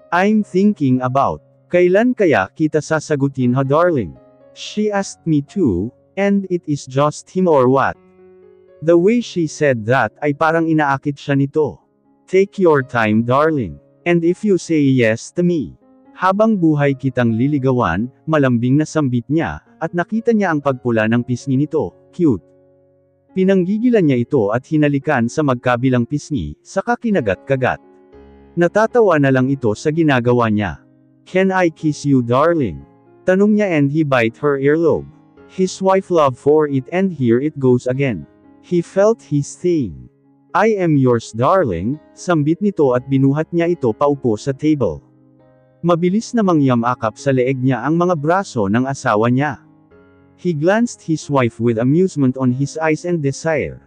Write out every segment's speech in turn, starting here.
I'm thinking about, kailan kaya kita sasagutin ha darling? She asked me too, and it is just him or what? The way she said that ay parang inaakit siya nito. Take your time darling. And if you say yes to me. Habang buhay kitang liligawan, malambing na sambit niya, at nakita niya ang pagpula ng pisngi nito, cute. Pinanggigilan niya ito at hinalikan sa magkabilang pisngi, saka kinagat-kagat. Natatawa na lang ito sa ginagawa niya. Can I kiss you darling? Tanong niya and he bite her earlobe. His wife loved for it and here it goes again. He felt his thing. I am yours darling, sambit nito at binuhat niya ito paupo sa table. Mabilis namang yamakap sa leeg niya ang mga braso ng asawa niya. He glanced his wife with amusement on his eyes and desire.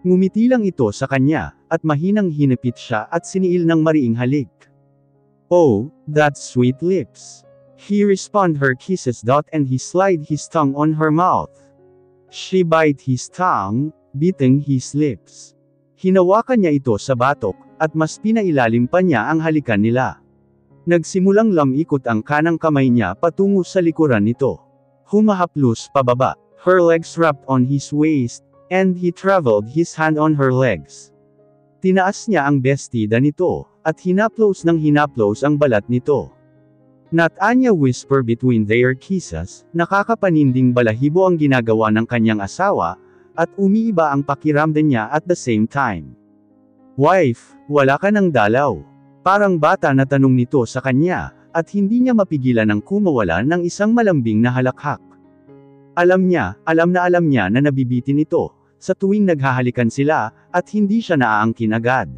Ngumiti lang ito sa kanya, at mahinang hinipit siya at siniil ng mariing halik. Oh, that's sweet lips. He responded her kisses. And he slid his tongue on her mouth. She bite his tongue, biting his lips. Hinawakan niya ito sa batok, at mas pinailalim pa niya ang halikan nila. Nagsimulang lamikot ang kanang kamay niya patungo sa likuran nito. Humahaplos pababa, her legs wrapped on his waist, and he traveled his hand on her legs. Tinaas niya ang bestida nito, at hinaplos ng hinaplos ang balat nito. Not Anya whisper between their kisses, nakakapaninding balahibo ang ginagawa ng kanyang asawa, at umiiba ang pakiramdam niya at the same time. Wife, wala ka ng dalaw. Parang bata na tanong nito sa kanya, at hindi niya mapigilan ang kumawalan ng isang malambing na halakhak. Alam niya na nabibitin ito, sa tuwing naghahalikan sila, at hindi siya naaangkin agad.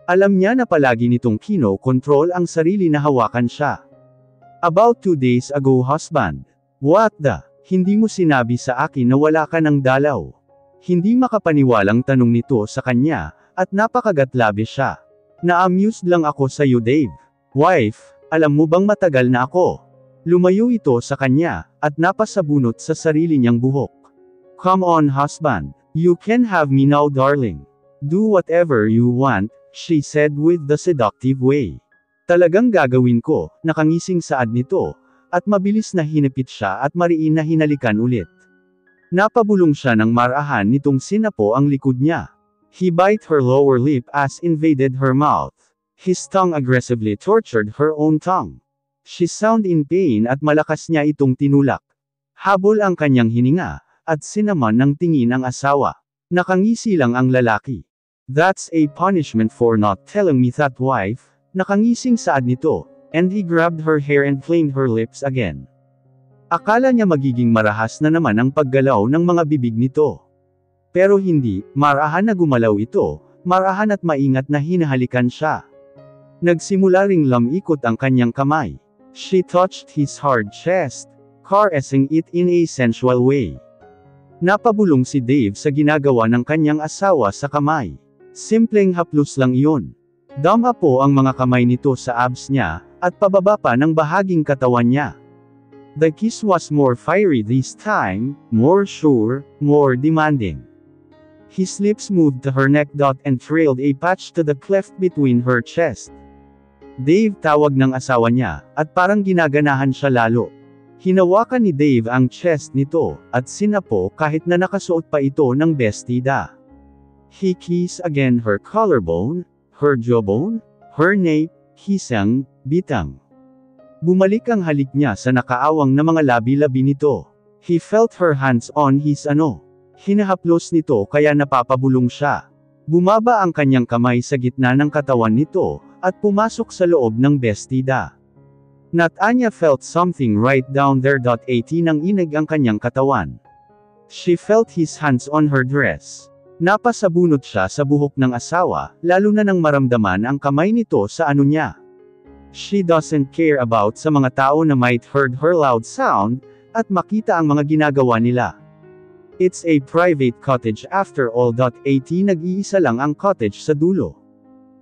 Alam niya na palagi nitong kino-control ang sarili na hawakan siya. About 2 days ago husband. What the? Hindi mo sinabi sa akin na wala ka ng dalaw. Hindi makapaniwalang tanong nito sa kanya, at napakagatlabe siya. Na-amused lang ako sa iyo Dave. Wife, alam mo bang matagal na ako? Lumayo ito sa kanya, at napasabunot sa sarili niyang buhok. Come on husband, you can have me now darling. Do whatever you want, she said with the seductive way. Talagang gagawin ko, nakangising saad nito, at mabilis na hinipit siya at mariin na hinalikan ulit. Napabulong siya ng marahan nitong sinapo ang likod niya. He bite her lower lip as invaded her mouth. His tongue aggressively tortured her own tongue. She sounded in pain at malakas niya itong tinulak. Habol ang kanyang hininga, at sinaman ng tingin ang asawa. Nakangisi lang ang lalaki. That's a punishment for not telling me that wife, nakangising saad nito, and he grabbed her hair and flamed her lips again. Akala niya magiging marahas na naman ang paggalaw ng mga bibig nito. Pero hindi, marahan na gumalaw ito, marahan at maingat na hinahalikan siya. Nagsimula ring lamikot ang kanyang kamay. She touched his hard chest, caressing it in a sensual way. Napabulong si Dave sa ginagawa ng kanyang asawa sa kamay. Simpleng haplos lang iyon. Dama po ang mga kamay nito sa abs niya, at pababa pa ng bahaging katawan niya. The kiss was more fiery this time, more sure, more demanding. His lips moved to her neck. And trailed a patch to the cleft between her chest. Dave tawag ng asawa niya, at parang ginaganahan siya lalo. Hinawakan ni Dave ang chest nito, at sinapo kahit na nakasuot pa ito ng bestida. He kissed again her collarbone, her jawbone, her nape, hisang, bitang. Bumalik ang halik niya sa nakaawang na mga labi-labi nito. He felt her hands on his Hinahaplos nito kaya napapabulong siya. Bumaba ang kanyang kamay sa gitna ng katawan nito, at pumasok sa loob ng bestida. Not Anya felt something right down there. Nang inig ang kanyang katawan. She felt his hands on her dress. Napasabunot siya sa buhok ng asawa, lalo na nang maramdaman ang kamay nito sa niya. She doesn't care about sa mga tao na might heard her loud sound, at makita ang mga ginagawa nila. It's a private cottage after all. Nag-iisa lang ang cottage sa dulo.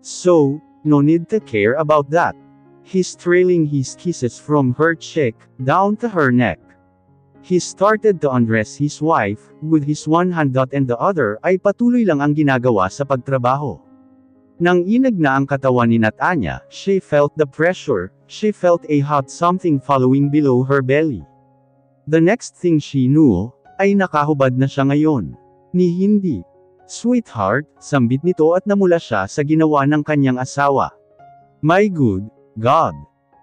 So, no need to care about that. He's trailing his kisses from her cheek, down to her neck. He started to undress his wife, with his one hand. And the other ay patuloy lang ang ginagawa sa pagtrabaho. Nang inag na ang katawan ni Natanya, she felt the pressure, she felt a hot something following below her belly. The next thing she knew, ay nakahubad na siya ngayon. Ni hindi. Sweetheart, sambit nito at namula siya sa ginawa ng kanyang asawa. My good God.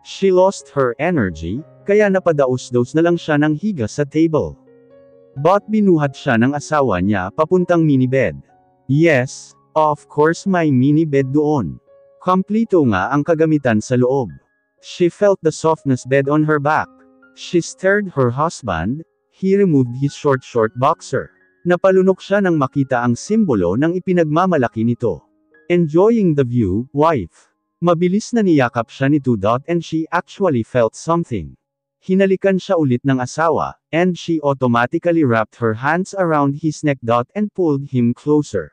She lost her energy, kaya napadaos-daos na lang siya ng higa sa table. But binuhat siya ng asawa niya papuntang minibed. Yes, of course may minibed doon. Kompleto nga ang kagamitan sa loob. She felt the softness bed on her back. She stared her husband, he removed his short boxer. Napalunok siya nang makita ang simbolo ng ipinagmamalaki nito. Enjoying the view, wife. Mabilis na niyakap siya ni Tudot and she actually felt something. Hinalikan siya ulit ng asawa, and she automatically wrapped her hands around his neck and pulled him closer.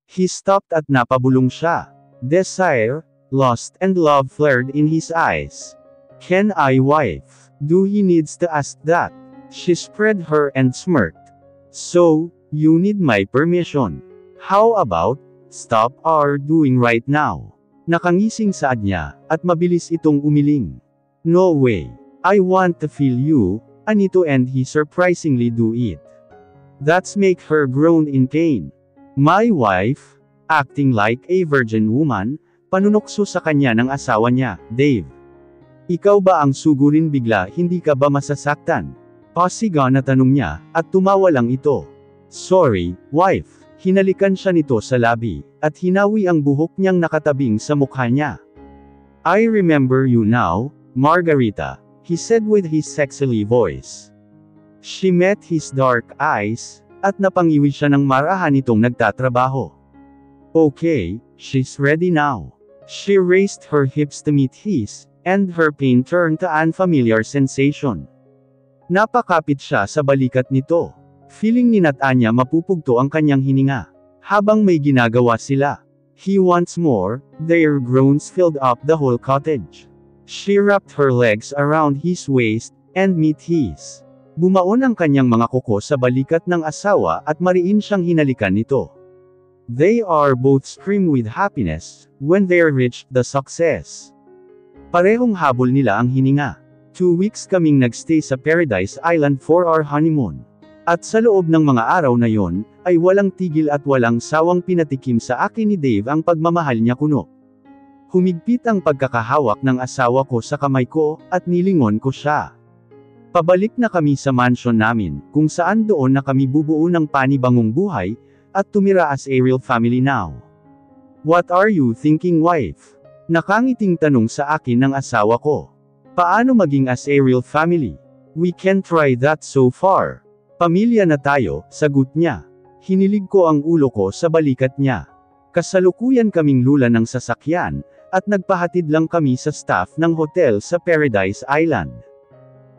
He stopped at napabulong siya. Desire, lust and love flared in his eyes. Can I, wife? Do he needs to ask that? She spread her and smirked. So, you need my permission. How about, stop our doing right now? Nakangising saad niya, at mabilis itong umiling. No way. I want to feel you, Anito, and he surprisingly do it. That's make her groan in pain. My wife, acting like a virgin woman, panunokso sa kanya ng asawa niya, Dave. Ikaw ba ang sugurin bigla, hindi ka ba masasaktan? Pasiga na tanong niya, at tumawa lang ito. Sorry, wife. Hinalikan siya nito sa labi, at hinawi ang buhok niyang nakatabing sa mukha niya. I remember you now, Margarita, he said with his sexily voice. She met his dark eyes, at napangiwi siya ng marahan nitong nagtatrabaho. Okay, she's ready now. She raised her hips to meet his, and her pain turned to unfamiliar sensation. Napakapit siya sa balikat nito. Feeling ni Natanya mapupugto ang kanyang hininga. Habang may ginagawa sila. He wants more, their groans filled up the whole cottage. She wrapped her legs around his waist, and met his. Bumaon ang kanyang mga kuko sa balikat ng asawa at mariin siyang hinalikan nito. They are both scream with happiness, when they reached the success. Parehong habol nila ang hininga. 2 weeks kaming nagstay sa Paradise Island for our honeymoon. At sa loob ng mga araw na yon, ay walang tigil at walang sawang pinatikim sa akin ni Dave ang pagmamahal niya kuno. Humigpit ang pagkakahawak ng asawa ko sa kamay ko, at nilingon ko siya. Pabalik na kami sa mansion namin, kung saan doon na kami bubuo ng panibagong buhay, at tumira as a real family now. What are you thinking, wife? Nakangiting tanong sa akin ng asawa ko. Paano maging as a real family? We can try that so far. Pamilya na tayo, sagot niya. Hinilig ko ang ulo ko sa balikat niya. Kasalukuyan kaming lula ng sasakyan, at nagpahatid lang kami sa staff ng hotel sa Paradise Island.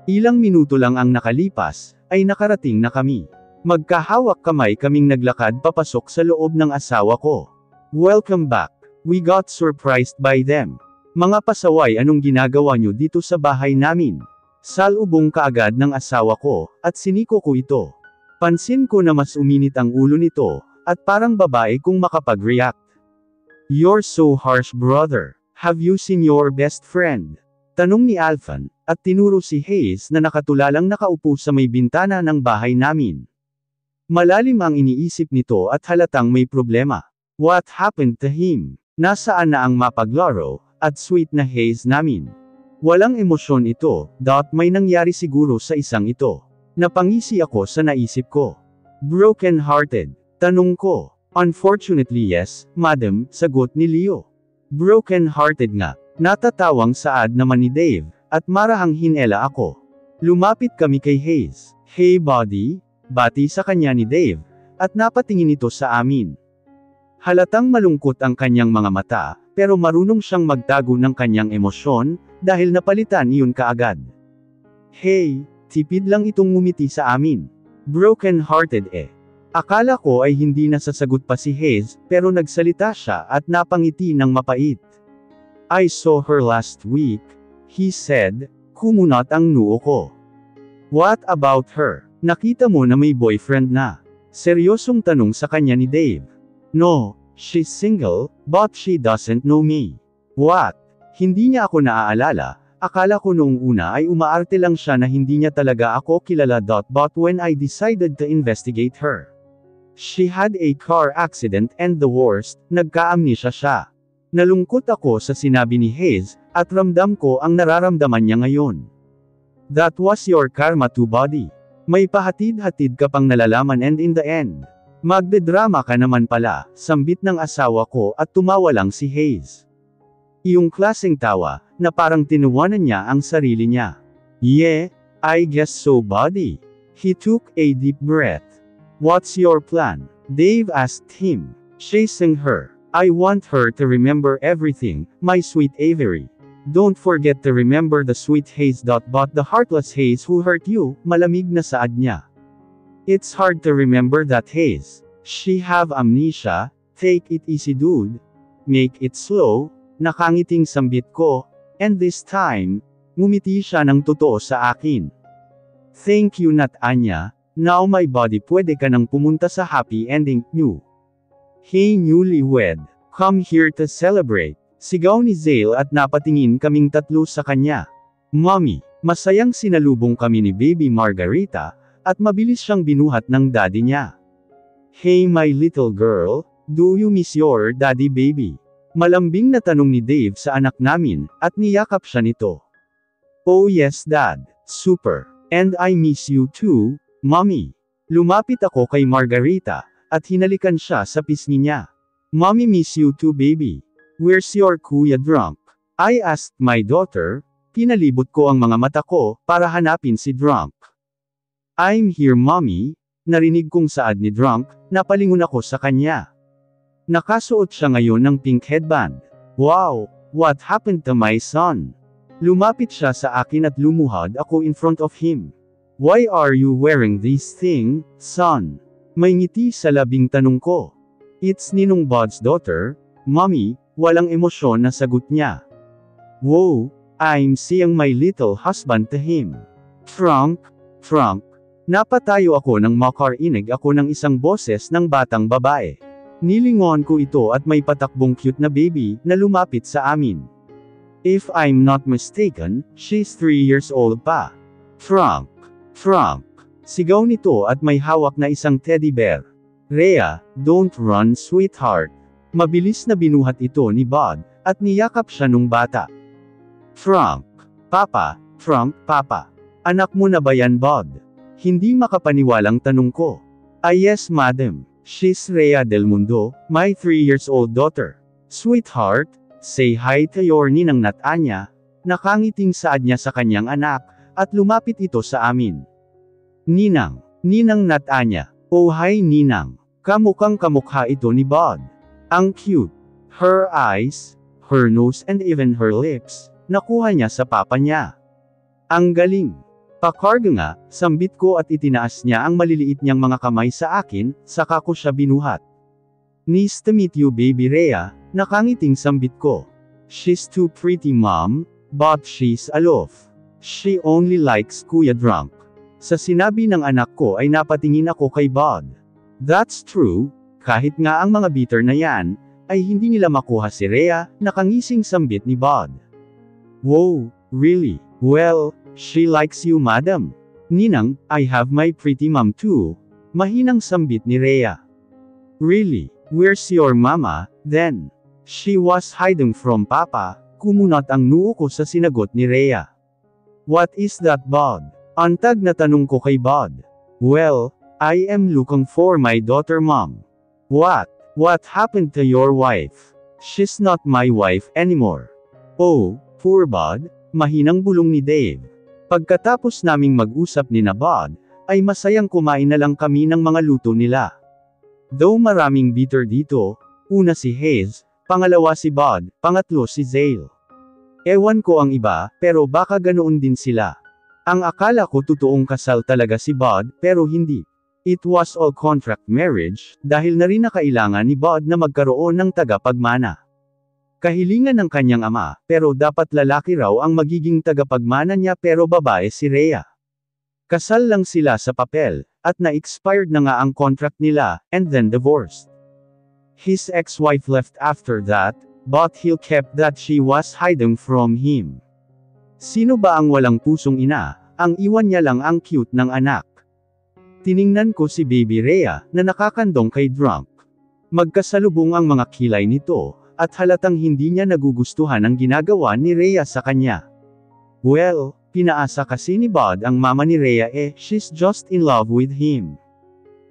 Ilang minuto lang ang nakalipas, ay nakarating na kami. Magkahawak kamay kaming naglakad papasok sa loob ng asawa ko. Welcome back. We got surprised by them. Mga pasaway, anong ginagawa nyo dito sa bahay namin? Salubong kaagad ng asawa ko, at siniko ko ito. Pansin ko na mas uminit ang ulo nito, at parang babae kung makapag-react. You're so harsh, brother. Have you seen your best friend? Tanong ni Alphan, at tinuro si Hayes na nakatulalang nakaupo sa may bintana ng bahay namin. Malalim ang iniisip nito at halatang may problema. What happened to him? Nasaan na ang mapaglaro, at sweet na Hayes namin? Walang emosyon ito, may nangyari siguro sa isang ito. Napangisi ako sa naisip ko. Broken hearted? Tanong ko. Unfortunately yes, madam, sagot ni Leo. Broken hearted nga. Natatawang saad naman ni Dave, at marahang hinela ako. Lumapit kami kay Hayes. Hey buddy? Bati sa kanya ni Dave, at napatingin ito sa amin. Halatang malungkot ang kanyang mga mata, pero marunong siyang magtago ng kanyang emosyon, dahil napalitan iyon kaagad. Hey, tipid lang itong ngumiti sa amin. Broken hearted eh. Akala ko ay hindi nasasagot pa si Hayes, pero nagsalita siya at napangiti ng mapait. I saw her last week, he said, kumunat ang noo ko. What about her? Nakita mo na may boyfriend na? Seryosong tanong sa kanya ni Dave. No, She's single, but she doesn't know me. What? Hindi niya ako naaalala, akala ko noong una ay umaarte lang siya na hindi niya talaga ako kilala. But when I decided to investigate her, she had a car accident and the worst, nagka-amnesia siya. Nalungkot ako sa sinabi ni Hayes, at ramdam ko ang nararamdaman niya ngayon. That was your karma too, buddy. May pahatid-hatid ka pang nalalaman and in the end, magdedrama ka naman pala, sambit ng asawa ko at tumawa lang si Hayes. Iyong klaseng tawa, na parang tinuwanan niya ang sarili niya. Yeah, I guess so, buddy. He took a deep breath. What's your plan? Dave asked him, chasing her. I want her to remember everything, my sweet Avery. Don't forget to remember the sweet Hayes. But the heartless Hayes who hurt you, malamig na saad niya. It's hard to remember that, Hayes. She have amnesia. Take it easy, dude. Make it slow. Nakangiting sambit ko. And this time, ngumiti siya ng totoo sa akin. Thank you, Nat Anya. Now my body, pwede ka nang pumunta sa happy ending niyo. Hey newlywed, come here to celebrate. Sigaw ni Zale at napatingin kaming tatlo sa kanya. Mommy, masayang sinalubong kami ni Baby Margarita, at mabilis siyang binuhat ng daddy niya. Hey my little girl, do you miss your daddy, baby? Malambing na tanong ni Dave sa anak namin, at niyakap siya nito. Oh yes, Dad, super. And I miss you too, Mommy. Lumapit ako kay Margarita, at hinalikan siya sa pisngi niya. Mommy miss you too, baby. Where's your kuya drunk? I asked my daughter. Pinalibot ko ang mga mata ko, para hanapin si drunk. I'm here, Mommy. Narinig kong saad ni drunk, napalingon ako sa kanya. Nakasuot siya ngayon ng pink headband. Wow, what happened to my son? Lumapit siya sa akin at lumuhad ako in front of him. Why are you wearing this thing, son? May ngiti sa labing tanong ko. It's Ninong Bud's daughter, Mommy. Walang emosyon na sagot niya. Wow, I'm seeing my little husband to him. Frank. Napatayo ako nang makarinig ako ng isang boses ng batang babae. Nilingon ko ito at may patakbong cute na baby na lumapit sa amin. If I'm not mistaken, she's 3 years old pa. Frank. Sigaw nito at may hawak na isang teddy bear. Rhea, don't run, sweetheart. Mabilis na binuhat ito ni Bud, at niyakap siya nung bata. Frank. Papa. Anak mo na ba yan, Bud? Hindi makapaniwalang tanong ko. Yes, madam. She's Rhea Del Mundo, my 3 years old daughter. Sweetheart, say hi to your Ninang Nat Anya. Nakangiting saad niya sa kanyang anak, at lumapit ito sa amin. Ninang Nat Anya. Oh hi Ninang. Kamukhang kamukha ito ni Bud. Ang cute. Her eyes, her nose and even her lips, nakuha niya sa papa niya. Ang galing. Pakarga nga, sambit ko at itinaas niya ang maliliit niyang mga kamay sa akin, saka ko siya binuhat. Nice to meet you, baby Rhea, nakangiting sambit ko. She's too pretty, mom, but she's aloof. She only likes kuya drunk. Sa sinabi ng anak ko ay napatingin ako kay Bud. That's true. Kahit nga ang mga bitter na yan, ay hindi nila makuha si Rhea, nakangising sambit ni Bud. Wow, really? Well, she likes you, madam. Ninang, I have my pretty mom too. Mahinang sambit ni Rhea. Really? Where's your mama, then? She was hiding from papa. Kumunat ang noo ko sa sinagot ni Rhea. What is that, Bud? Antag na tanong ko kay Bud. Well, I am looking for my daughter, mom. What happened to your wife? She's not my wife anymore. Oh, poor Bud, mahinang bulong ni Dave. Pagkatapos naming mag-usap ni Bud, ay masayang kumain na lang kami ng mga luto nila. Though maraming bitter dito, una si Hayes, pangalawa si Bud, pangatlo si Zale. Ewan ko ang iba, pero baka ganoon din sila. Ang akala ko totoong kasal talaga si Bud, pero hindi. It was all contract marriage, dahil na rin na kailangan ni Bud na magkaroon ng tagapagmana. Kahilingan ng kanyang ama, pero dapat lalaki raw ang magiging tagapagmana niya pero babae si Rhea. Kasal lang sila sa papel, at na-expired na nga ang contract nila, and then divorced. His ex-wife left after that, but he kept that she was hiding from him. Sino ba ang walang pusong ina, ang iwan niya lang ang cute ng anak? Tiningnan ko si Baby Rhea, na nakakandong kay Drunk. Magkasalubong ang mga kilay nito, at halatang hindi niya nagugustuhan ang ginagawa ni Rhea sa kanya. Well, pinaasa kasi ni Bud ang mama ni Rhea she's just in love with him.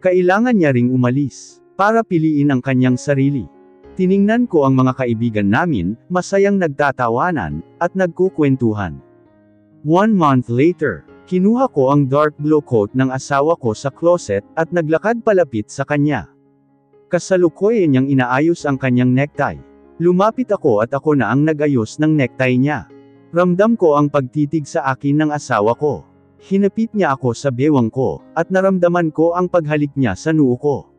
Kailangan niya ring umalis, para piliin ang kanyang sarili. Tiningnan ko ang mga kaibigan namin, masayang nagtatawanan, at nagkukwentuhan. 1 month later, kinuha ko ang dark blue coat ng asawa ko sa closet, at naglakad palapit sa kanya. Kasalukuyan niyang inaayos ang kanyang necktie. Lumapit ako at ako na ang nag-ayos ng necktie niya. Ramdam ko ang pagtitig sa akin ng asawa ko. Hinapit niya ako sa bewang ko, at naramdaman ko ang paghalik niya sa noo ko.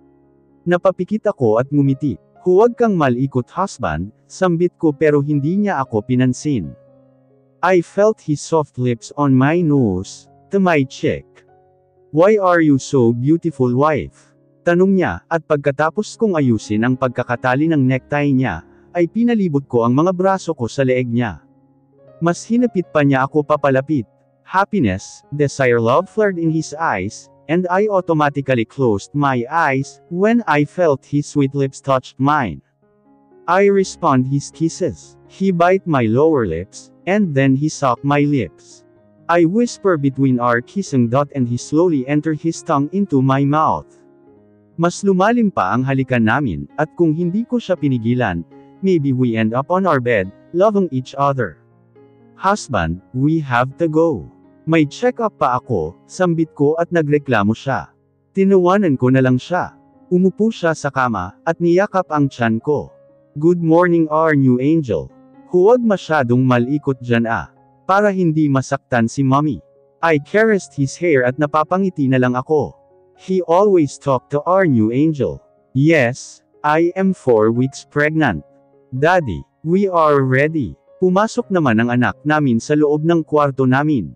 Napapikit ako at ngumiti. Huwag kang malikot husband, sambit ko pero hindi niya ako pinansin. I felt his soft lips on my nose, to my cheek. Why are you so beautiful wife? Tanong niya, at pagkatapos kong ayusin ang pagkakatali ng necktie niya, ay pinalibot ko ang mga braso ko sa leeg niya. Mas hinapit pa niya ako papalapit. Happiness, desire, love flared in his eyes, and I automatically closed my eyes, when I felt his sweet lips touched mine. I respond his kisses. He bite my lower lips, and then he suck my lips. I whisper between our kissing and he slowly enter his tongue into my mouth. Mas lumalim pa ang halikan namin, at kung hindi ko siya pinigilan, maybe we end up on our bed, loving each other. Husband, we have to go. May check-up pa ako, sambit ko at nagreklamo siya. Tinawanan ko na lang siya. Umupo siya sa kama, at niyakap ang tiyan ko. Good morning our new angel. Huwag masyadong malikot dyan para hindi masaktan si mommy. I caressed his hair at napapangiti na lang ako. He always talked to our new angel. Yes, I am 4 weeks pregnant. Daddy, we are ready. Pumasok naman ang anak namin sa loob ng kwarto namin.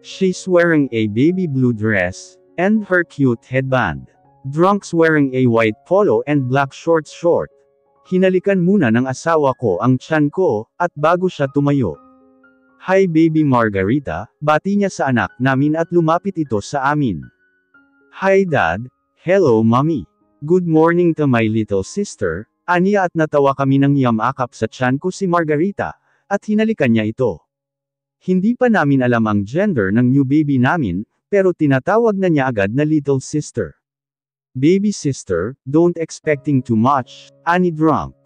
She's wearing a baby blue dress, and her cute headband. Drunk's wearing a white polo and black short. Hinalikan muna ng asawa ko ang tiyan ko, at bago siya tumayo. Hi baby Margarita, bati niya sa anak namin at lumapit ito sa amin. Hi dad, hello mommy. Good morning to my little sister, aniya at natawa kami ng yamakap sa tiyan ko si Margarita, at hinalikan niya ito. Hindi pa namin alam ang gender ng new baby namin, pero tinatawag na niya agad na little sister. Baby sister, don't expecting too much, ani Drunk.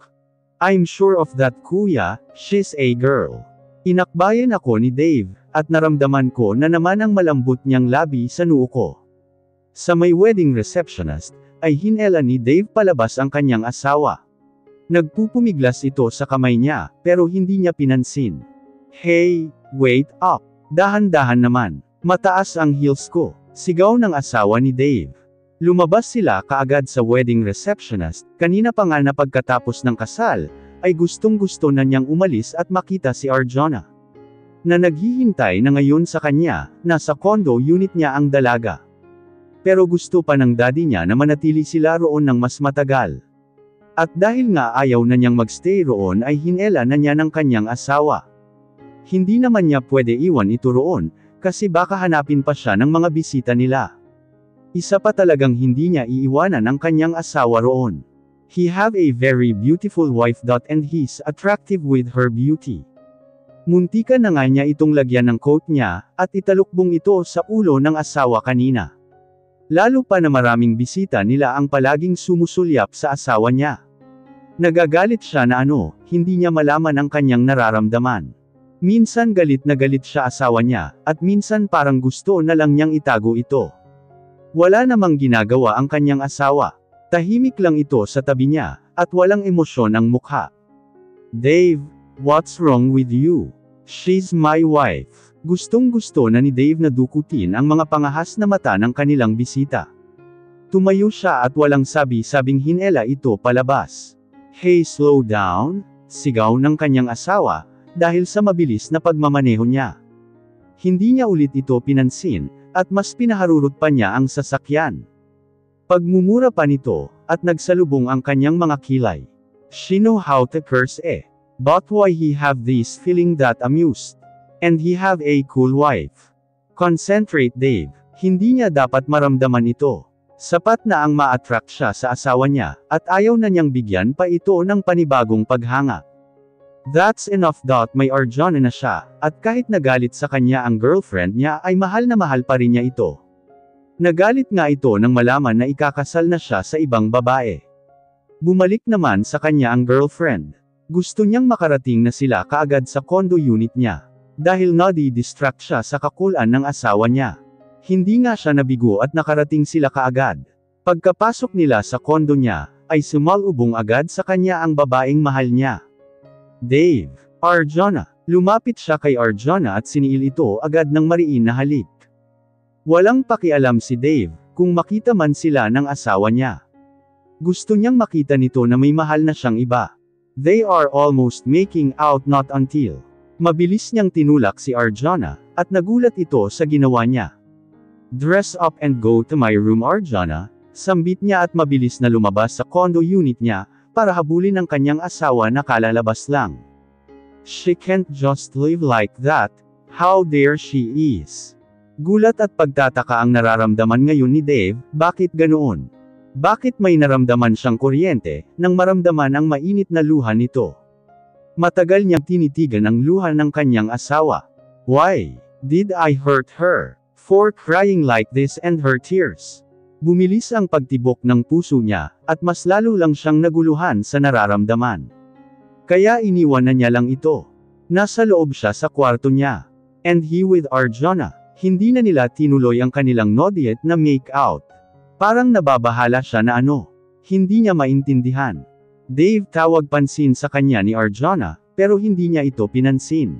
I'm sure of that kuya, she's a girl. Inakbayan ako ni Dave, at naramdaman ko na naman ang malambot niyang labi sa noo ko. Sa may wedding receptionist, ay hinela ni Dave palabas ang kanyang asawa. Nagpupumiglas ito sa kamay niya, pero hindi niya pinansin. Hey, wait up. Dahan-dahan naman. Mataas ang heels ko. Sigaw ng asawa ni Dave. Lumabas sila kaagad sa wedding receptionist, kanina pa nga na pagkatapos ng kasal, ay gustong-gusto na niyang umalis at makita si Arjona. Na naghihintay na ngayon sa kanya, nasa condo unit niya ang dalaga. Pero gusto pa ng daddy niya na manatili sila roon ng mas matagal. At dahil nga ayaw na niyang magstay roon ay hinela na niya ng kanyang asawa. Hindi naman niya pwede iwan ito roon, kasi baka hanapin pa siya ng mga bisita nila. Isa pa talagang hindi niya iiwanan ang kanyang asawa roon. He have a very beautiful wife and he's attractive with her beauty. Muntikan na nga niya itong lagyan ng coat niya, at italukbong ito sa ulo ng asawa kanina. Lalo pa na maraming bisita nila ang palaging sumusulyap sa asawa niya. Nagagalit siya na hindi niya malaman ang kanyang nararamdaman. Minsan galit na galit siya asawa niya, at minsan parang gusto na lang niyang itago ito. Wala namang ginagawa ang kanyang asawa. Tahimik lang ito sa tabi niya, at walang emosyon ang mukha. Dave, what's wrong with you? She's my wife. Gustong-gusto na ni Dave na dukutin ang mga pangahas na mata ng kanilang bisita. Tumayo siya at walang sabi-sabing hinela ito palabas. Hey slow down, sigaw ng kanyang asawa, dahil sa mabilis na pagmamaneho niya. Hindi niya ulit ito pinansin, at mas pinaharurot pa niya ang sasakyan. Pagmumura pa nito, at nagsalubong ang kanyang mga kilay. She know how to curse but why he have this feeling that amused. And he have a cool wife. Concentrate Dave, hindi niya dapat maramdaman ito. Sapat na ang ma-attract siya sa asawa niya, at ayaw na niyang bigyan pa ito ng panibagong paghanga. That's enough. May Arjuna na siya, at kahit nagalit sa kanya ang girlfriend niya ay mahal na mahal pa rin niya ito. Nagalit nga ito nang malaman na ikakasal na siya sa ibang babae. Bumalik naman sa kanya ang girlfriend. Gusto niyang makarating na sila kaagad sa condo unit niya. Dahil nadi-distract siya sa kakulan ng asawa niya. Hindi nga siya nabigo at nakarating sila kaagad. Pagkapasok nila sa condo niya, ay sumalubong agad sa kanya ang babaeng mahal niya. Dave, Arjuna. Lumapit siya kay Arjuna at siniil ito agad ng mariin na halik. Walang pakialam si Dave, kung makita man sila ng asawa niya. Gusto niyang makita nito na may mahal na siyang iba. They are almost making out not until. Mabilis niyang tinulak si Arjuna, at nagulat ito sa ginawa niya. Dress up and go to my room Arjuna, sambit niya at mabilis na lumabas sa condo unit niya, para habulin ang kanyang asawa na kalalabas lang. She can't just live like that, how dare she is. Gulat at pagtataka ang nararamdaman ngayon ni Dave, bakit ganoon? Bakit may naramdaman siyang kuryente, nang maramdaman ang mainit na luha nito? Matagal niyang tinitigan ang luha ng kanyang asawa. Why did I hurt her? For crying like this and her tears. Bumilis ang pagtibok ng puso niya, at mas lalo lang siyang naguluhan sa nararamdaman. Kaya iniwan na niya lang ito. Nasa loob siya sa kwarto niya. And he with Arjuna. Hindi na nila tinuloy ang kanilang nodiet na make-out. Parang nababahala siya na hindi niya maintindihan. Dave tawag pansin sa kanya ni Arjuna, pero hindi niya ito pinansin.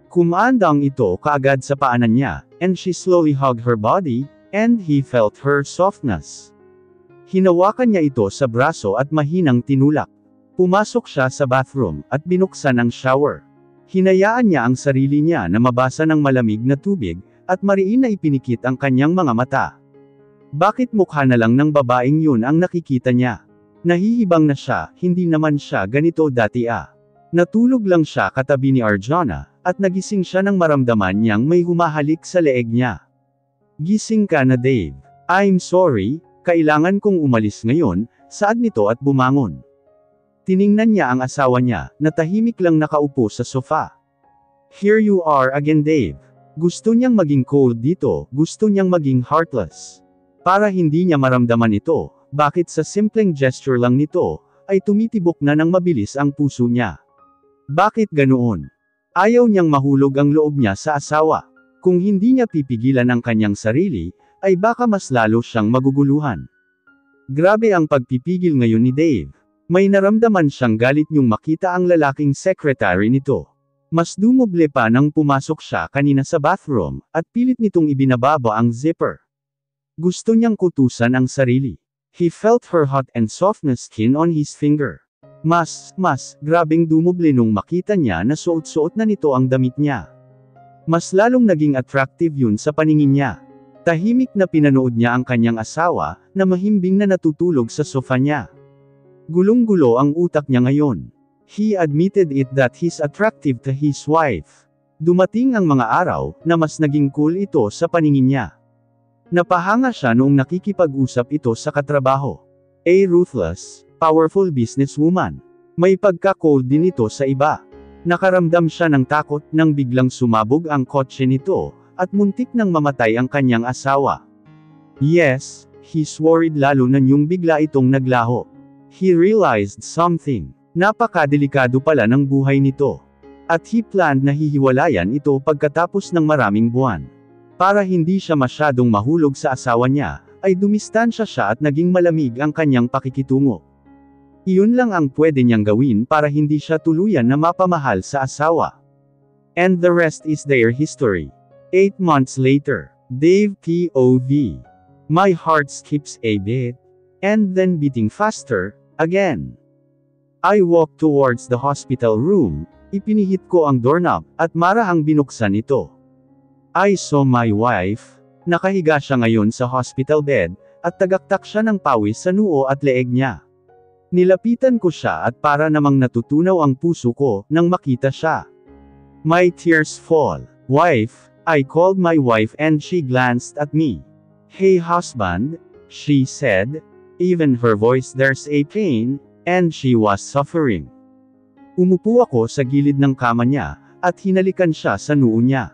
Kumaandang ito kaagad sa paanan niya, and she slowly hugged her body, and he felt her softness. Hinawakan niya ito sa braso at mahinang tinulak. Pumasok siya sa bathroom, at binuksan ang shower. Hinayaan niya ang sarili niya na mabasa ng malamig na tubig, at mariin na ipinikit ang kanyang mga mata. Bakit mukha na lang ng babaeng yun ang nakikita niya? Nahihibang na siya, hindi naman siya ganito dati Natulog lang siya katabi ni Arjuna, at nagising siya nang maramdaman niyang may humahalik sa leeg niya. Gising ka na Dave. I'm sorry, kailangan kong umalis ngayon, saad nito at bumangon. Tiningnan niya ang asawa niya, na tahimik lang nakaupo sa sofa. Here you are again Dave. Gusto niyang maging cold dito, gusto niyang maging heartless. Para hindi niya maramdaman ito, bakit sa simpleng gesture lang nito, ay tumitibok na ng mabilis ang puso niya. Bakit ganoon? Ayaw niyang mahulog ang loob niya sa asawa. Kung hindi niya pipigilan ang kanyang sarili, ay baka mas lalo siyang maguguluhan. Grabe ang pagpipigil ngayon ni Dave. May naramdaman siyang galit niyong makita ang lalaking secretary nito. Mas dumoble pa nang pumasok siya kanina sa bathroom, at pilit nitong ibinababa ang zipper. Gusto niyang kutusan ang sarili. He felt her hot and softness skin on his finger. Mas, grabeng dumoble nung makita niya na suot-suot na nito ang damit niya. Mas lalong naging attractive yun sa paningin niya. Tahimik na pinanood niya ang kanyang asawa, na mahimbing na natutulog sa sofa niya. Gulong-gulo ang utak niya ngayon. He admitted it that he's attractive to his wife. Dumating ang mga araw, na mas naging cool ito sa paningin niya. Napahanga siya noong nakikipag-usap ito sa katrabaho. A ruthless, powerful businesswoman. May pagka-cold din ito sa iba. Nakaramdam siya ng takot nang biglang sumabog ang kotse nito, at muntik nang mamatay ang kanyang asawa. Yes, he's worried lalo na niyong bigla itong naglaho. He realized something. Napakadelikado pala ng buhay nito. At he planned na hihiwalayan ito pagkatapos ng maraming buwan. Para hindi siya masyadong mahulog sa asawa niya, ay dumistansya siya at naging malamig ang kanyang pakikitungo. Iyon lang ang pwede niyang gawin para hindi siya tuluyan na mapamahal sa asawa. And the rest is their history. 8 months later, Dave POV. My heart skips a beat, and then beating faster, again. I walked towards the hospital room, ipinihit ko ang doorknob, at marahang binuksan ito. I saw my wife. Nakahiga siya ngayon sa hospital bed, at tagaktak siya ng pawis sa noo at leeg niya. Nilapitan ko siya at para namang natutunaw ang puso ko nang makita siya. My tears fall. Wife, I called my wife and she glanced at me. Hey husband, she said. Even her voice there's a pain, and she was suffering. Umupo ako sa gilid ng kama niya, at hinalikan siya sa noo niya.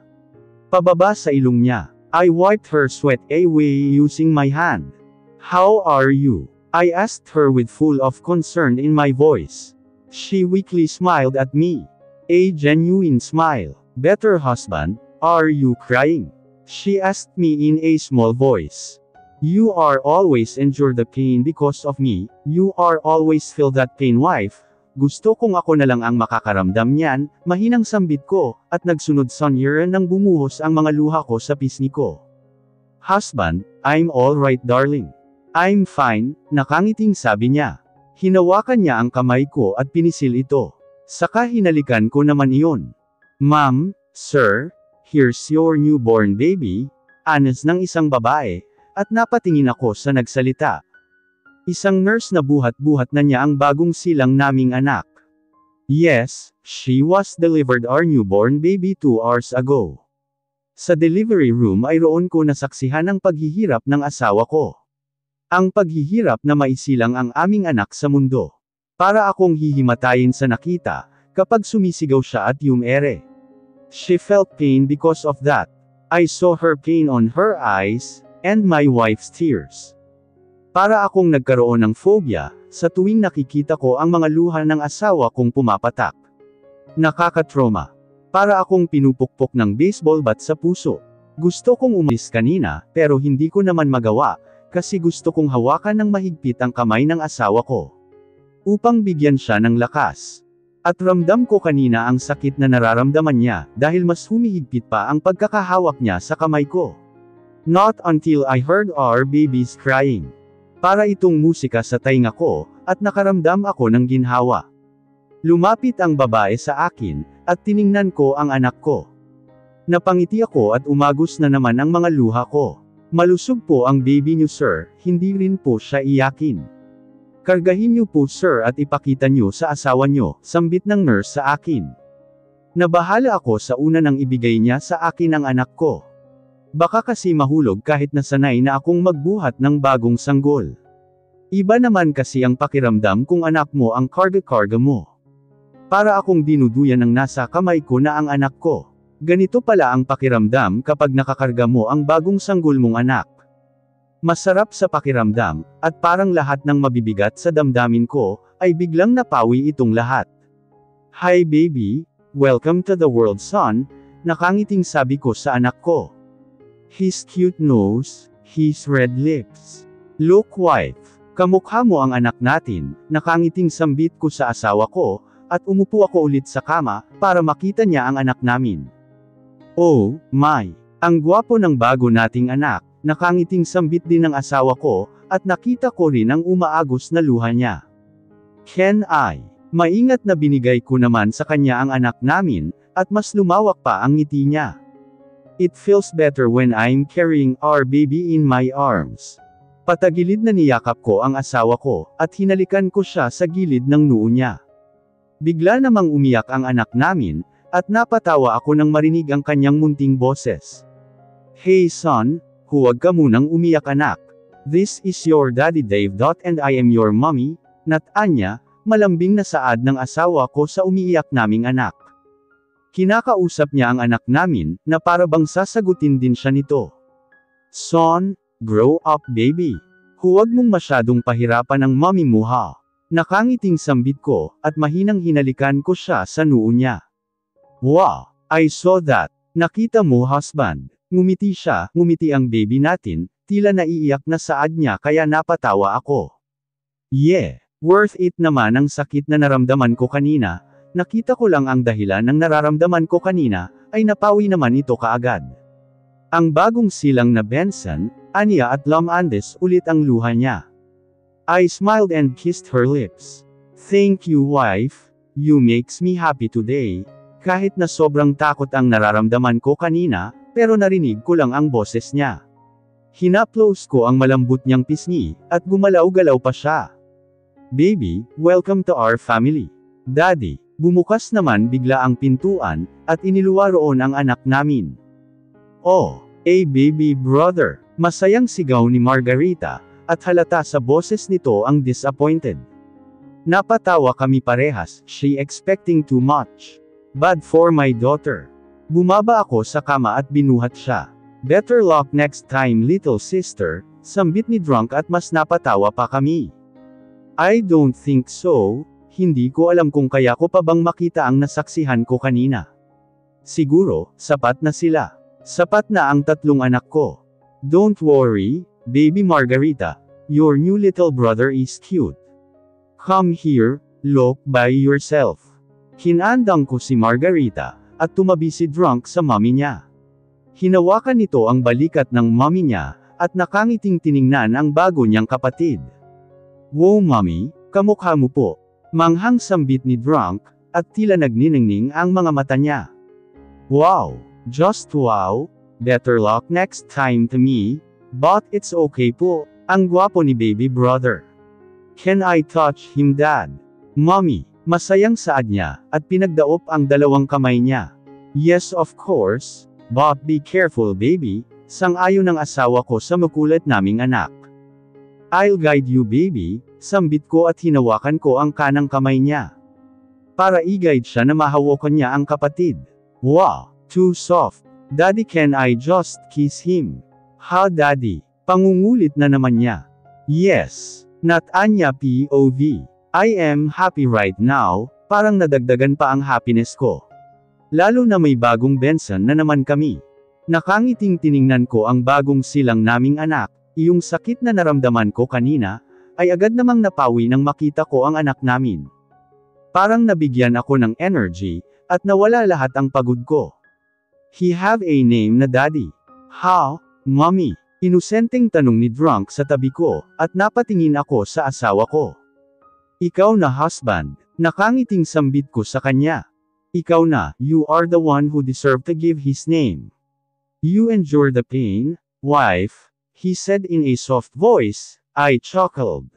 Pababa sa ilong niya. I wiped her sweat away using my hand. How are you? I asked her with full of concern in my voice. She weakly smiled at me. A genuine smile. Better husband, are you crying? She asked me in a small voice. You are always endure the pain because of me, you are always feel that pain wife. Gusto kong ako na lang ang makakaramdam niyan, mahinang sambit ko, at nagsunod sonyer nang bumuhos ang mga luha ko sa pisngi ko. Husband, I'm alright darling. I'm fine, nakangiting sabi niya. Hinawakan niya ang kamay ko at pinisil ito. Saka hinalikan ko naman iyon. Ma'am, sir, here's your newborn baby, anas ng isang babae, at napatingin ako sa nagsalita. Isang nurse na buhat-buhat na niya ang bagong silang naming anak. Yes, she was delivered our newborn baby 2 hours ago. Sa delivery room ay roon ko nasaksihan ang paghihirap ng asawa ko. Ang paghihirap na maisilang ang aming anak sa mundo. Para akong hihimatayin sa nakita, kapag sumisigaw siya at ere. She felt pain because of that. I saw her pain on her eyes, and my wife's tears. Para akong nagkaroon ng phobia, sa tuwing nakikita ko ang mga luha ng asawa kong pumapatak. Nakakatrauma. Para akong pinupukpok ng baseball bat sa puso. Gusto kong umalis kanina, pero hindi ko naman magawa, kasi gusto kong hawakan ng mahigpit ang kamay ng asawa ko. Upang bigyan siya ng lakas. At ramdam ko kanina ang sakit na nararamdaman niya, dahil mas humihigpit pa ang pagkakahawak niya sa kamay ko. Not until I heard our babies crying. Para itong musika sa tainga ko, at nakaramdam ako ng ginhawa. Lumapit ang babae sa akin, at tiningnan ko ang anak ko. Napangiti ako at umagos na naman ang mga luha ko. Malusog po ang baby niyo sir, hindi rin po siya iyakin. Kargahin niyo po sir at ipakita niyo sa asawa niyo, sambit ng nurse sa akin. Nabahala ako sa una nang ibigay niya sa akin ang anak ko. Baka kasi mahulog kahit nasanay na akong magbuhat ng bagong sanggol. Iba naman kasi ang pakiramdam kung anak mo ang karga-karga mo. Para akong dinuduyan ng nasa kamay ko na ang anak ko. Ganito pala ang pakiramdam kapag nakakarga mo ang bagong sanggol mong anak. Masarap sa pakiramdam, at parang lahat ng mabibigat sa damdamin ko, ay biglang napawi itong lahat. Hi baby, welcome to the world son, nakangiting sabi ko sa anak ko. His cute nose, his red lips. Look wife, kamukha mo ang anak natin, nakangiting sambit ko sa asawa ko, at umupo ako ulit sa kama, para makita niya ang anak namin. Oh, my, ang gwapo ng bago nating anak, nakangiting sambit din ng asawa ko, at nakita ko rin ang umaagos na luha niya. Can I? Maingat na binigay ko naman sa kanya ang anak namin, at mas lumawak pa ang ngiti niya. It feels better when I'm carrying our baby in my arms. Patagilid na niyakap ko ang asawa ko, at hinalikan ko siya sa gilid ng noo niya. Bigla namang umiyak ang anak namin, at napatawa ako nang marinig ang kanyang munting boses. Hey son, huwag ka munang umiyak anak. This is your daddy Dave. And I am your mommy, Nat Anya, malambing na saad ng asawa ko sa umiiyak naming anak. Kinakausap niya ang anak namin, na para bang sasagutin din siya nito. Son, grow up baby. Huwag mong masyadong pahirapan ang mommy mo ha. Nakangiting sambit ko, at mahinang hinalikan ko siya sa noo niya. Wow, I saw that. Nakita mo husband. Ngumiti siya, ngumiti ang baby natin, tila naiiyak na saad niya kaya napatawa ako. Yeah, worth it naman ang sakit na naramdaman ko kanina. Nakita ko lang ang dahilan ng nararamdaman ko kanina, ay napawi naman ito kaagad. Ang bagong silang na Benson, Anya at Lam Andes ulit ang luha niya. I smiled and kissed her lips. Thank you wife, you makes me happy today. Kahit na sobrang takot ang nararamdaman ko kanina, pero narinig ko lang ang boses niya. Hinaplos ko ang malambot niyang pisngi, at gumalaw-galaw pa siya. Baby, welcome to our family. Daddy, bumukas naman bigla ang pintuan, at iniluwa roon ang anak namin. Oh, baby brother, masayang sigaw ni Margarita, at halata sa boses nito ang disappointed. Napatawa kami parehas, she expecting too much. Bad for my daughter. Bumaba ako sa kama at binuhat siya. Better luck next time little sister, sambit ni Drunk at mas napatawa pa kami. I don't think so. Hindi ko alam kung kaya ko pa bang makita ang nasaksihan ko kanina. Siguro, sapat na sila. Sapat na ang 3 anak ko. Don't worry, baby Margarita, your new little brother is cute. Come here, look by yourself. Hinandang ko si Margarita, at tumabi si Drunk sa mommy niya. Hinawakan nito ang balikat ng mommy niya, at nakangiting tiningnan ang bago niyang kapatid. Wow mommy, kamukha mo po. Manghang sambit ni Drunk, at tila nagniningning ang mga mata niya. Wow, just wow, better luck next time to me, but it's okay po, ang gwapo ni baby brother. Can I touch him dad? Mommy, masayang saad niya, at pinagdaop ang 2 kamay niya. Yes of course, but be careful baby, sang-ayon ng asawa ko sa makulit naming anak. I'll guide you baby, sambit ko at hinawakan ko ang kanang kamay niya. Para i-guide siya na mahawakan niya ang kapatid. Wow, too soft. Daddy can I just kiss him? Ha daddy, pangungulit na naman niya. Yes, not Anya POV. I am happy right now, parang nadagdagan pa ang happiness ko. Lalo na may bagong Benson na naman kami. Nakangiting tiningnan ko ang bagong silang naming anak. Iyong sakit na naramdaman ko kanina, ay agad namang napawi nang makita ko ang anak namin. Parang nabigyan ako ng energy, at nawala lahat ang pagod ko. He have a name na daddy. How, mommy? Inusenteng tanong ni Drunk sa tabi ko, at napatingin ako sa asawa ko. Ikaw na husband, nakangiting sambit ko sa kanya. Ikaw na, you are the one who deserve to give his name. You endure the pain, wife. He said in a soft voice. I chuckled.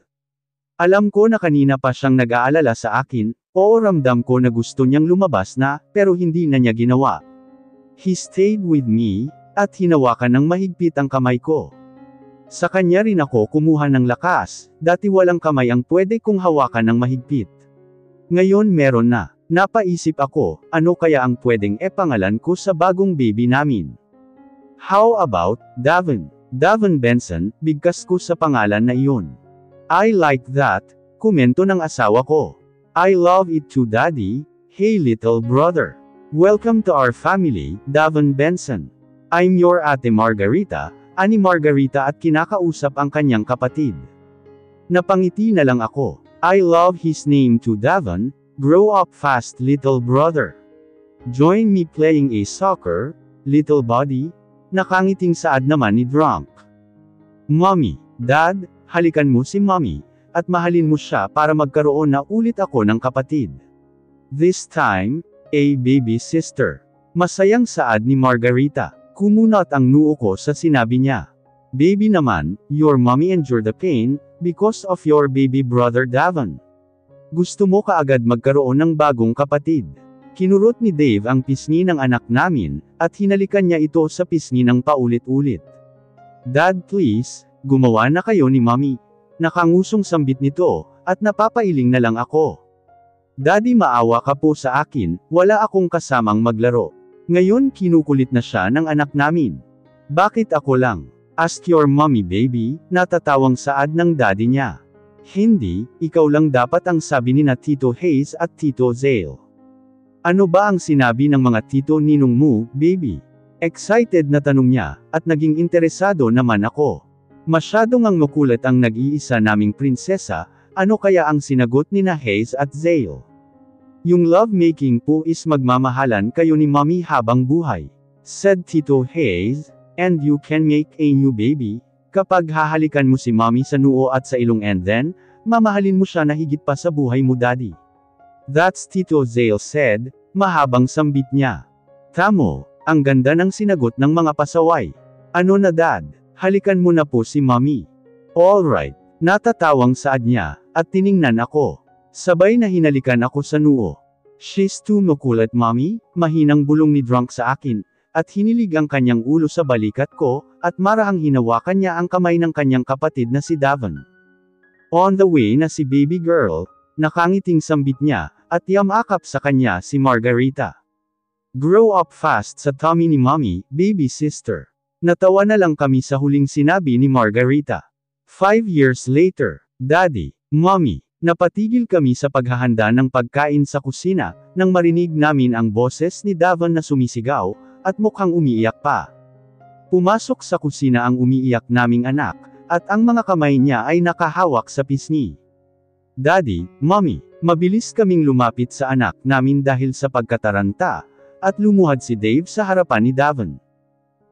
Alam ko na kanina pa siyang nag-aalala sa akin, oo ramdam ko na gusto niyang lumabas na, pero hindi na niya ginawa. He stayed with me, at hinawakan ng mahigpit ang kamay ko. Sa kanya rin ako kumuha ng lakas, dati walang kamay ang pwede kong hawakan ng mahigpit. Ngayon meron na, napaisip ako, ano kaya ang pwedeng pangalan ko sa bagong baby namin? How about, Davin? Davin Benson, bigkas ko sa pangalan na iyon. I like that, komento ng asawa ko. I love it too daddy, hey little brother. Welcome to our family, Davin Benson. I'm your ate Margarita, ani Margarita at kinakausap ang kanyang kapatid. Napangiti na lang ako. I love his name too Davin, grow up fast little brother. Join me playing a soccer, little buddy. Nakangiting saad naman ni Drunk. Mommy, Dad, halikan mo si Mommy, at mahalin mo siya para magkaroon na ulit ako ng kapatid. This time, a baby sister. Masayang saad ni Margarita. Kumunat ang noo ko sa sinabi niya. Baby naman, your mommy endure the pain, because of your baby brother Davin. Gusto mo kaagad magkaroon ng bagong kapatid. Kinurot ni Dave ang pisngi ng anak namin, at hinalikan niya ito sa pisngi ng paulit-ulit. Dad please, gumawa na kayo ni Mommy. Nakangusong sambit nito, at napapailing na lang ako. Daddy maawa ka po sa akin, wala akong kasamang maglaro. Ngayon kinukulit na siya ng anak namin. Bakit ako lang? Ask your mommy baby, natatawang saad ng daddy niya. Hindi, ikaw lang dapat ang sabi ni na Tito Hayes at Tito Zale. Ano ba ang sinabi ng mga tito ninong mo, baby? Excited na tanong niya, at naging interesado naman ako. Masyadong ang makulit ang nag-iisa naming prinsesa, ano kaya ang sinagot ni na Hayes at Zale? Yung lovemaking po is magmamahalan kayo ni mommy habang buhay. Said Tito Hayes, and you can make a new baby, kapag hahalikan mo si mommy sa noo at sa ilong and then, mamahalin mo siya na higit pa sa buhay mo daddy. That's Tito Zale said, mahabang sambit niya. Tamo, ang ganda ng sinagot ng mga pasaway. Ano na dad? Halikan mo na po si mommy. Alright. Natatawang saad niya, at tiningnan ako. Sabay na hinalikan ako sa noo. She's too makulit mommy, mahinang bulong ni Drunk sa akin, at hinilig ang kanyang ulo sa balikat ko, at marahang hinawakan niya ang kamay ng kanyang kapatid na si Davon. On the way na si baby girl, nakangiting sambit niya, at yamakap sa kanya si Margarita. Grow up fast sa tummy ni mommy, baby sister. Natawa na lang kami sa huling sinabi ni Margarita. 5 years later, Daddy, Mommy, napatigil kami sa paghahanda ng pagkain sa kusina, nang marinig namin ang boses ni Davon na sumisigaw, at mukhang umiiyak pa. Pumasok sa kusina ang umiiyak naming anak, at ang mga kamay niya ay nakahawak sa pisngi. Daddy, Mommy, mabilis kaming lumapit sa anak namin dahil sa pagkataranta, at lumuhad si Dave sa harapan ni Davon.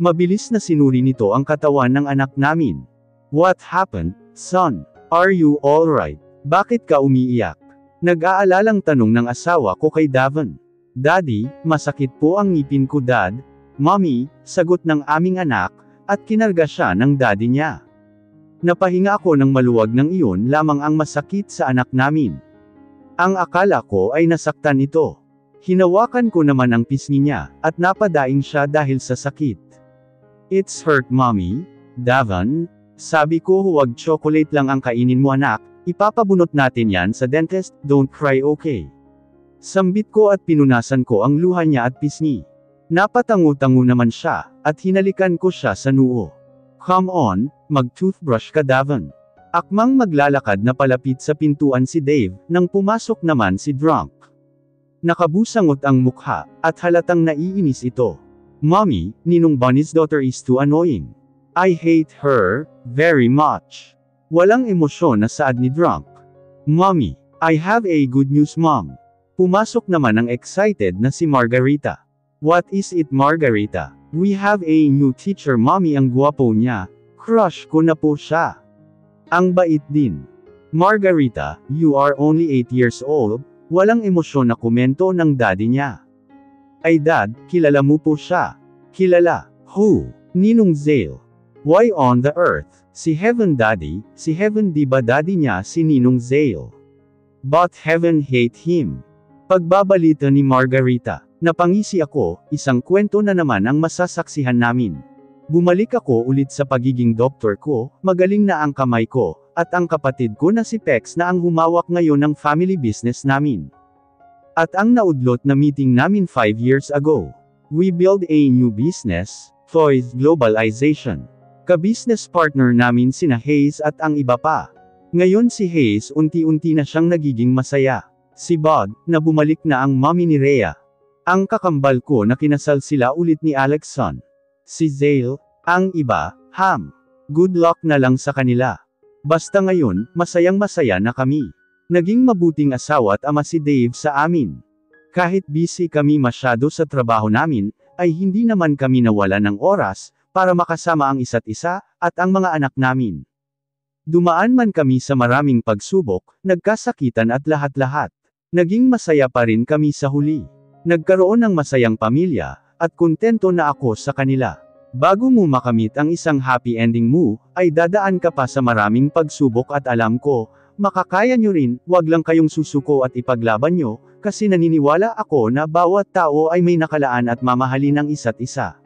Mabilis na sinuri nito ang katawan ng anak namin. What happened, son? Are you alright? Bakit ka umiiyak? Nag-aalalang tanong ng asawa ko kay Davon. Daddy, masakit po ang ngipin ko dad. Mommy, sagot ng aming anak, at kinarga siya ng daddy niya. Napahinga ako ng maluwag ng iyon lamang ang masakit sa anak namin. Ang akala ko ay nasaktan ito. Hinawakan ko naman ang pisngi niya, at napadaing siya dahil sa sakit. It's hurt mommy. Davon, sabi ko huwag chocolate lang ang kainin mo anak, ipapabunot natin yan sa dentist, don't cry okay. Sambit ko at pinunasan ko ang luha niya at pisngi. Napatango-tango naman siya, at hinalikan ko siya sa noo. Come on, mag-toothbrush ka Davon. Akmang maglalakad na palapit sa pintuan si Dave, nang pumasok naman si Drunk. Nakabusangot ang mukha, at halatang naiinis ito. Mommy, Ninong Bunny's daughter is too annoying. I hate her, very much. Walang emosyon na saad ni Drunk. Mommy, I have a good news mom. Pumasok naman ang excited na si Margarita. What is it Margarita? We have a new teacher mommy ang guwapo niya, crush ko na po siya. Ang bait din. Margarita, you are only 8 years old, walang emosyon na komento ng daddy niya. Ay dad, kilala mo po siya. Kilala. Who? Ninong Zale. Why on the earth? Si Heaven daddy, si Heaven di ba daddy niya si Ninong Zale? But Heaven hate him. Pagbabalita ni Margarita. Napangisi ako, isang kwento na naman ang masasaksihan namin. Bumalik ako ulit sa pagiging doktor ko, magaling na ang kamay ko, at ang kapatid ko na si Pex na ang humawak ngayon ng family business namin. At ang naudlot na meeting namin 5 years ago. We build a new business, Toys Globalization. Ka-business partner namin sina Hayes at ang iba pa. Ngayon si Hayes unti-unti na siyang nagiging masaya. Si Bud, na bumalik na ang mommy ni Rhea. Ang kakambal ko na kinasal sila ulit ni Alexson. Si Zale, ang iba, Ham. Good luck na lang sa kanila. Basta ngayon, masayang-masaya na kami. Naging mabuting asawa at ama si Dave sa amin. Kahit busy kami masyado sa trabaho namin, ay hindi naman kami nawala ng oras, para makasama ang isa't isa, at ang mga anak namin. Dumaan man kami sa maraming pagsubok, nagkasakitan at lahat-lahat. Naging masaya pa rin kami sa huli. Nagkaroon ng masayang pamilya, at kontento na ako sa kanila. Bago mo makamit ang isang happy ending mo, ay dadaan ka pa sa maraming pagsubok at alam ko, makakaya nyo rin, wag lang kayong susuko at ipaglaban nyo, kasi naniniwala ako na bawat tao ay may nakalaan at mamahalin ng isa't isa.